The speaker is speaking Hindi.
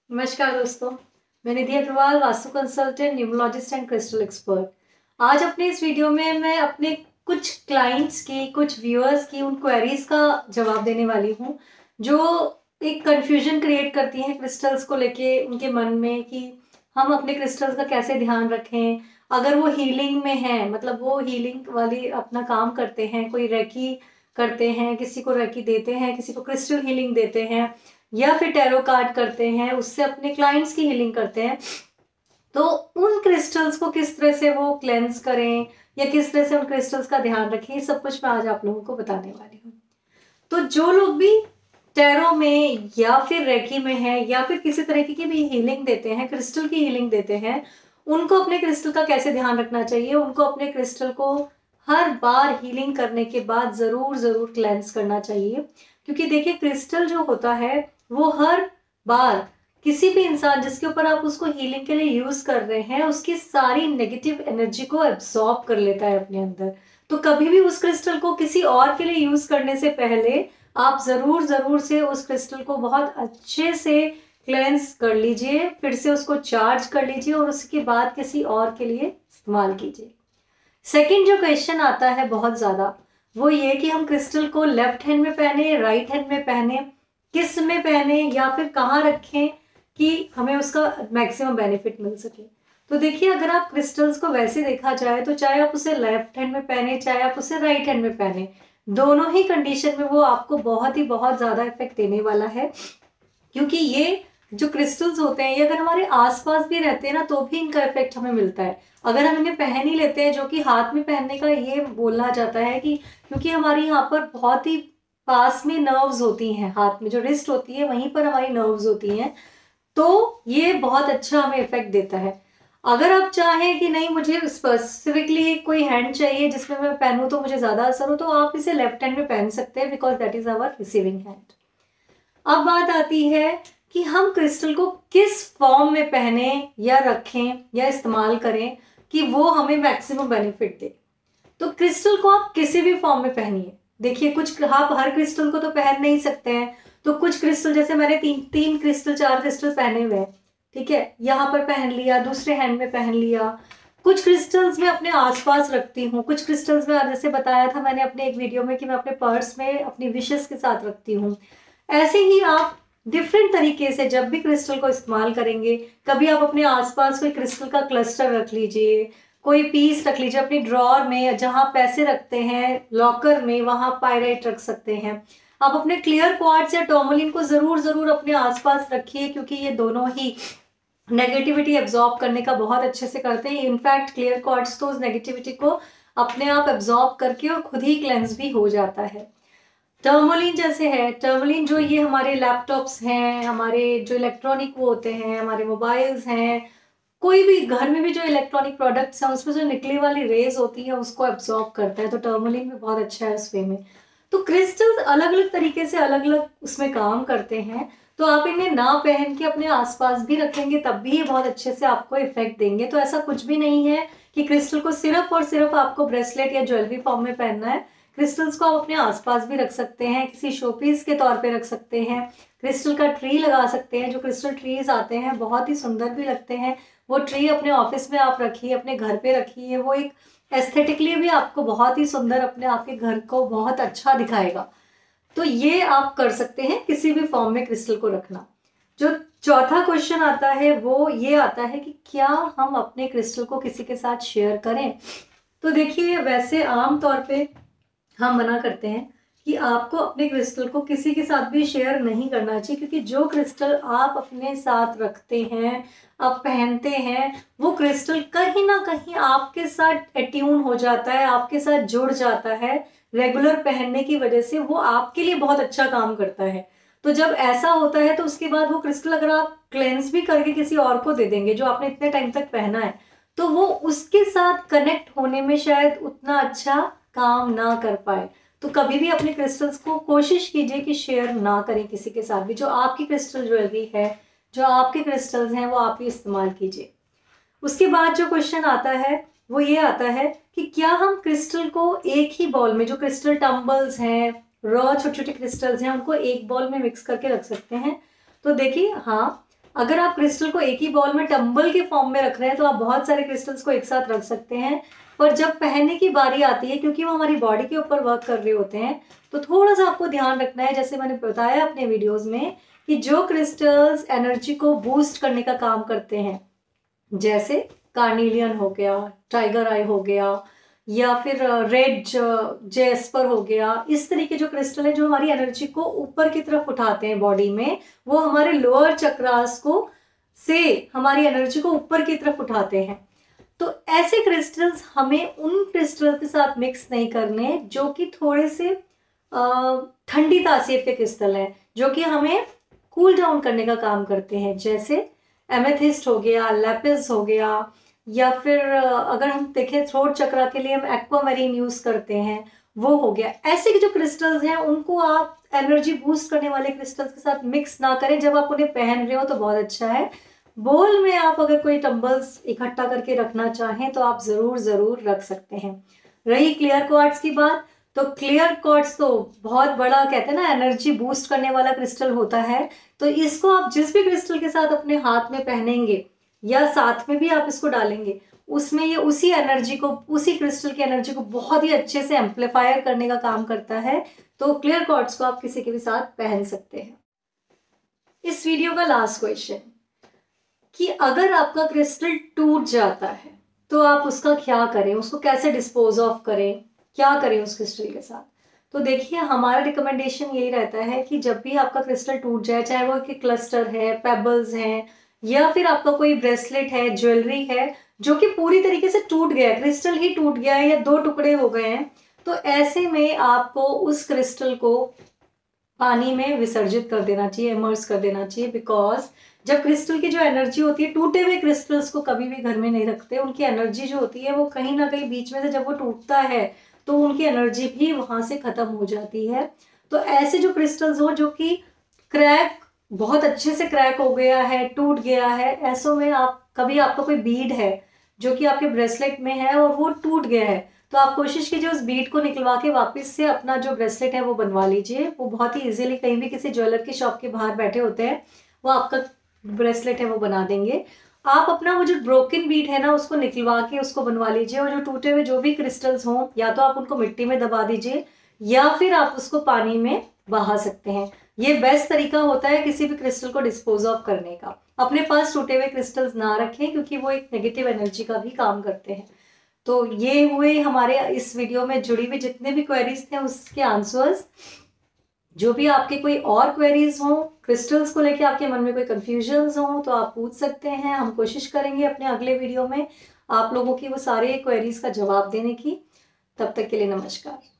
नमस्कार दोस्तों, मैं Nidhi Agarwal, vastu consultant, numerologist and crystal expert. आज अपने इस वीडियो में मैं अपने कुछ क्लाइंट्स की, कुछ व्यूअर्स की उन क्वेरीज का जवाब देने वाली हूँ जो एक कंफ्यूजन क्रिएट करती हैं क्रिस्टल्स को लेके उनके मन में कि हम अपने क्रिस्टल्स का कैसे ध्यान रखें। अगर वो हीलिंग में है, मतलब वो हीलिंग वाली अपना काम करते हैं, कोई रेकी करते हैं, किसी को रेकी देते हैं, किसी को क्रिस्टल हीलिंग देते हैं या फिर टैरो कार्ड करते हैं, उससे अपने क्लाइंट्स की हीलिंग करते हैं, तो उन क्रिस्टल्स को किस तरह से वो क्लेंस करें या किस तरह से उन क्रिस्टल्स का ध्यान रखें, ये सब कुछ मैं आज आप लोगों को बताने वाली हूँ। तो जो लोग भी टैरो में या फिर रेकी में है या फिर किसी तरह की भी हीलिंग देते हैं, क्रिस्टल की हीलिंग देते हैं, उनको अपने क्रिस्टल का कैसे ध्यान रखना चाहिए। उनको अपने क्रिस्टल को हर बार हीलिंग करने के बाद जरूर जरूर क्लेंस करना चाहिए, क्योंकि देखिए क्रिस्टल जो होता है वो हर बार किसी भी इंसान जिसके ऊपर आप उसको हीलिंग के लिए यूज कर रहे हैं, उसकी सारी नेगेटिव एनर्जी को एब्सॉर्ब कर लेता है अपने अंदर। तो कभी भी उस क्रिस्टल को किसी और के लिए यूज करने से पहले आप जरूर जरूर से उस क्रिस्टल को बहुत अच्छे से क्लेंस कर लीजिए, फिर से उसको चार्ज कर लीजिए और उसके बाद किसी और के लिए इस्तेमाल कीजिए। सेकंड जो क्वेश्चन आता है बहुत ज्यादा, वो ये कि हम क्रिस्टल को लेफ्ट हैंड में पहने, राइट हैंड में पहने, किस में पहने या फिर कहाँ रखें कि हमें उसका मैक्सिमम बेनिफिट मिल सके। तो देखिए, अगर आप क्रिस्टल्स को वैसे देखा जाए तो चाहे आप उसे लेफ्ट हैंड में पहने चाहे आप उसे राइट हैंड में पहने, दोनों ही कंडीशन में वो आपको बहुत ज्यादा इफेक्ट देने वाला है। क्योंकि ये जो क्रिस्टल्स होते हैं ये अगर हमारे आसपास भी रहते हैं ना तो भी इनका इफेक्ट हमें मिलता है। अगर हम इन्हें पहन ही लेते हैं, जो कि हाथ में पहनने का ये बोला जाता है कि क्योंकि हमारी यहाँ पर बहुत ही पास में नर्व्स होती हैं, हाथ में जो रिस्ट होती है वहीं पर हमारी नर्व्स होती हैं, तो ये बहुत अच्छा हमें इफेक्ट देता है। अगर आप चाहें कि नहीं मुझे स्पेसिफिकली कोई हैंड चाहिए जिसमें मैं पहनूं तो मुझे ज्यादा असर हो, तो आप इसे लेफ्ट हैंड में पहन सकते हैं, because that is our receiving hand. अब बात आती है कि हम क्रिस्टल को किस फॉर्म में पहने या रखें या इस्तेमाल करें कि वो हमें मैक्सिमम बेनिफिट दे। तो क्रिस्टल को आप किसी भी फॉर्म में पहनिए। देखिए, कुछ आप हर क्रिस्टल को तो पहन नहीं सकते हैं, तो कुछ क्रिस्टल, जैसे मैंने तीन क्रिस्टल, 4 क्रिस्टल पहने हुए हैं, ठीक है, यहाँ पर पहन लिया, दूसरे हैंड में पहन लिया। कुछ क्रिस्टल्स मैं अपने आसपास रखती हूँ, कुछ क्रिस्टल्स में जैसे बताया था मैंने अपने एक वीडियो में कि मैं अपने पर्स में अपनी विशेस के साथ रखती हूँ। ऐसे ही आप डिफरेंट तरीके से जब भी क्रिस्टल को इस्तेमाल करेंगे, कभी आप अपने आसपास कोई क्रिस्टल का क्लस्टर रख लीजिए, कोई पीस रख लीजिए अपनी ड्रॉर में, जहां पैसे रखते हैं लॉकर में वहां पायराइट रख सकते हैं। आप अपने क्लियर क्वार्ट्ज या टॉर्मोलिन को जरूर जरूर अपने आसपास रखिए, क्योंकि ये दोनों ही नेगेटिविटी एब्जॉर्ब करने का बहुत अच्छे से करते हैं। इनफैक्ट क्लियर क्वार्ट्ज तो उस नेगेटिविटी को अपने आप एब्जॉर्ब करके और खुद ही क्लेंस भी हो जाता है। टर्मोलिन जैसे है, टर्मोलिन जो ये हमारे लैपटॉप्स हैं, हमारे जो इलेक्ट्रॉनिक वो होते हैं, हमारे मोबाइल्स हैं, कोई भी घर में भी जो इलेक्ट्रॉनिक प्रोडक्ट्स हैं उसमें जो निकली वाली रेज होती है उसको एब्सॉर्ब करता है, तो टर्मोलिन भी बहुत अच्छा है उस वे में। तो क्रिस्टल्स अलग अलग तरीके से अलग अलग उसमें काम करते हैं, तो आप इन्हें ना पहन के अपने आसपास भी रखेंगे तब भी ये बहुत अच्छे से आपको इफेक्ट देंगे। तो ऐसा कुछ भी नहीं है कि क्रिस्टल को सिर्फ और सिर्फ आपको ब्रेसलेट या ज्वेलरी फॉर्म में पहनना है। क्रिस्टल्स को आप अपने आसपास भी रख सकते हैं, किसी शोपीस के तौर पे रख सकते हैं, क्रिस्टल का ट्री लगा सकते हैं। जो क्रिस्टल ट्रीज आते हैं बहुत ही सुंदर भी लगते हैं, वो ट्री अपने ऑफिस में आप रखिए, अपने घर पे रखिए, वो एक एस्थेटिकली भी आपको बहुत ही सुंदर, अपने आपके घर को बहुत अच्छा दिखाएगा। तो ये आप कर सकते हैं किसी भी फॉर्म में क्रिस्टल को रखना। जो चौथा क्वेश्चन आता है वो ये आता है कि क्या हम अपने क्रिस्टल को किसी के साथ शेयर करें। तो देखिए, वैसे आम तौर पे हम मना करते हैं कि आपको अपने क्रिस्टल को किसी के साथ भी शेयर नहीं करना चाहिए, क्योंकि जो क्रिस्टल आप अपने साथ रखते हैं, आप पहनते हैं, वो क्रिस्टल कहीं ना कहीं आपके साथ एट्यून हो जाता है, आपके साथ जुड़ जाता है। रेगुलर पहनने की वजह से वो आपके लिए बहुत अच्छा काम करता है। तो जब ऐसा होता है तो उसके बाद वो क्रिस्टल अगर आप क्लेंस भी करके किसी और को दे देंगे जो आपने इतने टाइम तक पहना है, तो वो उसके साथ कनेक्ट होने में शायद उतना अच्छा काम ना कर पाए। तो कभी भी अपने क्रिस्टल्स को कोशिश कीजिए कि शेयर ना करें किसी के साथ भी। जो आपकी क्रिस्टल ज्वेलरी है, जो आपके क्रिस्टल्स हैं, वो आप ही इस्तेमाल कीजिए। उसके बाद जो क्वेश्चन आता है वो ये आता है कि क्या हम क्रिस्टल को एक ही बॉल में, जो क्रिस्टल टम्बल्स हैं, रॉ छोटे छोटे क्रिस्टल्स हैं, उनको एक बॉल में मिक्स करके रख सकते हैं। तो देखिए, हाँ, अगर आप क्रिस्टल को एक ही बॉल में टंबल के फॉर्म में रख रहे हैं तो आप बहुत सारे क्रिस्टल्स को एक साथ रख सकते हैं, पर जब पहनने की बारी आती है, क्योंकि वो हमारी बॉडी के ऊपर वर्क कर रहे होते हैं, तो थोड़ा सा आपको ध्यान रखना है, जैसे मैंने बताया अपने वीडियोस में, कि जो क्रिस्टल्स एनर्जी को बूस्ट करने का काम करते हैं, जैसे कार्निलियन हो गया, टाइगर आई हो गया, या फिर रेड जेस्पर हो गया, इस तरीके जो क्रिस्टल है जो हमारी एनर्जी को ऊपर की तरफ उठाते हैं बॉडी में, वो हमारे लोअर चक्रास को से हमारी एनर्जी को ऊपर की तरफ उठाते हैं। तो ऐसे क्रिस्टल्स हमें उन क्रिस्टल के साथ मिक्स नहीं करने जो कि थोड़े से ठंडी तासीर के क्रिस्टल हैं, जो कि हमें कूल डाउन करने का काम करते हैं, जैसे एमेथिस्ट हो गया, लैपिस हो गया, या फिर अगर हम देखें थ्रोट चक्रा के लिए हम एक्वामेरीन यूज करते हैं, वो हो गया। ऐसे जो क्रिस्टल्स हैं उनको आप एनर्जी बूस्ट करने वाले क्रिस्टल्स के साथ मिक्स ना करें। जब आप उन्हें पहन रहे हो तो बहुत अच्छा है। बोल में आप अगर कोई टंबल्स इकट्ठा करके रखना चाहें तो आप जरूर रख सकते हैं। रही क्लियर क्वार्ट्ज की बात, तो क्लियर क्वार्ट्ज तो बहुत बड़ा कहते हैं ना एनर्जी बूस्ट करने वाला क्रिस्टल होता है। तो इसको आप जिस भी क्रिस्टल के साथ अपने हाथ में पहनेंगे या साथ में भी आप इसको डालेंगे, उसमें ये उसी एनर्जी को, उसी क्रिस्टल की एनर्जी को बहुत ही अच्छे से एम्पलीफायर करने का काम करता है। तो क्लियर क्वार्ट्ज को आप किसी के भी साथ पहन सकते हैं। इस वीडियो का लास्ट क्वेश्चन, कि अगर आपका क्रिस्टल टूट जाता है तो आप उसका क्या करें, उसको कैसे डिस्पोज ऑफ करें, क्या करें उस क्रिस्टल के साथ। तो देखिए, हमारा रिकमेंडेशन यही रहता है कि जब भी आपका क्रिस्टल टूट जाए, चाहे वो कि क्लस्टर है, पेबल्स हैं, या फिर आपका कोई ब्रेसलेट है, ज्वेलरी है जो कि पूरी तरीके से टूट गया है, क्रिस्टल ही टूट गया है या दो टुकड़े हो गए हैं, तो ऐसे में आपको उस क्रिस्टल को पानी में विसर्जित कर देना चाहिए, इमर्स कर देना चाहिए। बिकॉज जब क्रिस्टल की जो एनर्जी होती है, टूटे हुए क्रिस्टल्स को कभी भी घर में नहीं रखते, उनकी एनर्जी जो होती है वो कहीं ना कहीं बीच में से जब वो टूटता है तो उनकी एनर्जी भी वहां से खत्म हो जाती है। तो ऐसे जो क्रिस्टल्स हो जो कि क्रैक, बहुत अच्छे से क्रैक हो गया है, टूट गया है, ऐसों में आप कभी, आपका कोई बीड है जो कि आपके ब्रेसलेट में है और वो टूट गया है, तो आप कोशिश कीजिए उस बीड को निकलवा के वापस से अपना जो ब्रेसलेट है वो बनवा लीजिए। वो बहुत ही इजीली, कहीं भी किसी ज्वेलर की शॉप के बाहर बैठे होते हैं, वो आपका ब्रेसलेट है वो बना देंगे। आप अपना वो जो ब्रोकन बीड है ना उसको निकलवा के उसको बनवा लीजिए, और जो टूटे हुए जो भी क्रिस्टल्स हों, या तो आप उनको मिट्टी में दबा दीजिए या फिर आप उसको पानी में बहा सकते हैं। ये बेस्ट तरीका होता है किसी भी क्रिस्टल को डिस्पोज ऑफ करने का। अपने पास टूटे हुए क्रिस्टल्स ना रखें, क्योंकि वो एक नेगेटिव एनर्जी का भी काम करते हैं। तो ये हुए हमारे इस वीडियो में जुड़ी हुई जितने भी क्वेरीज थे उसके आंसर्स। जो भी आपके कोई और क्वेरीज हो, क्रिस्टल्स को लेके आपके मन में कोई कंफ्यूजन्स हो, तो आप पूछ सकते हैं। हम कोशिश करेंगे अपने अगले वीडियो में आप लोगों की वो सारे क्वेरीज का जवाब देने की। तब तक के लिए नमस्कार।